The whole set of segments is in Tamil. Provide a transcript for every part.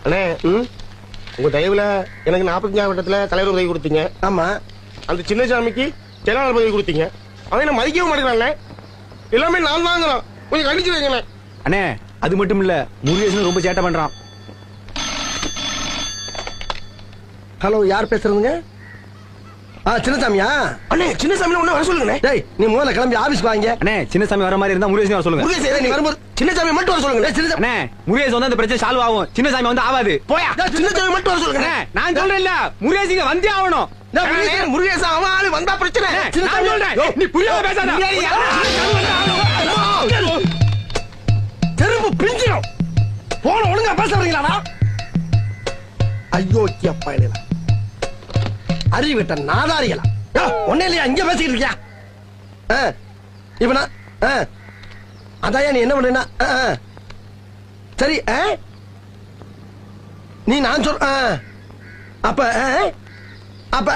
அண்ணே உங்க தயவுல எனக்கு 45 வட்டத்துல தலைவர் உதவி கொடுத்தீங்க. ஆமா. அந்த சின்ன சாமிக்கு செயலாளர் பதவி கொடுத்தீங்க. அவன் என்ன மதிக்கவும் மாட்டேங்கிறானே. எல்லாமே நான் தாங்கிறான். கொஞ்சம் கண்டிச்சு வைங்க அண்ணே. அது மட்டும் இல்ல, முருகேசன் ரொம்ப சேட்டை பண்றான். ஹலோ, யார் பேசுறதுங்க? சின்னசாமியா? அண்ணே, சின்னசாமி ஒண்ணு வர சொல்லுங்க. டேய், நீ முதல்ல கிளம்பி ஆபீஸ்க்கு வாங்க. அண்ணே, சின்னசாமி வர மாதிரி இருந்தா முருகேசன் வர சொல்லுங்க. முருகேசன் நீ வரும்போது சின்னசாமி மட்டும் வர சொல்லுங்க. அண்ணே, முருகேசன் வந்து அந்த பிரச்சனை சால்வ் ஆகும். சின்னசாமி வந்து ஆகாது. போயா. சின்னசாமி மட்டும் வர சொல்லுங்க. நான் சொல்றேன்ல, முருகேசன் வந்தே ஆகணும். முருகேசன் அவன் ஆளு வந்தா பிரச்சனை. நான் சொல்றேன், நீ புரியாம பேசாத. தெரும்பு பிஞ்சிடும். போன ஒழுங்கா பேச வரீங்களா? ஐயோ அப்பா, இல்ல அறிவிட்ட நாதாரிகளா? ஒன்னே இல்லையா, இங்க பேசிக்கிட்டு இருக்கியா? இப்ப நான் அதாயா நீ என்ன பண்றீன்னா? சரி, நீ நான் சொல் அப்ப அப்ப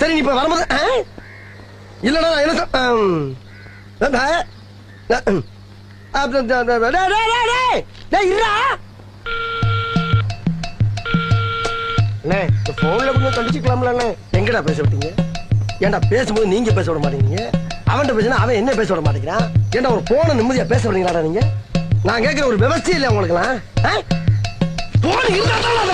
சரி, நீ இப்ப வரும்போது இல்லடா என்ன அண்ணே, இந்த போன்ல கொஞ்சம் கண்டிச்சுக்கலாம்ல அண்ணே. எங்கடா பேச விட்டீங்க? ஏன்டா பேசும்போது நீங்க பேச விட மாட்டேங்கிறீங்க? அவன்கிட்ட பேசினா அவன் என்ன பேச விட மாட்டேங்கிறான்? ஏன்டா ஒரு போன நிம்மதியா பேச விடுறீங்களாடா நீங்க? நான் கேட்கிற ஒரு விவசாயம் இல்லையா உங்களுக்குலாம்? போன் இருந்தா தான்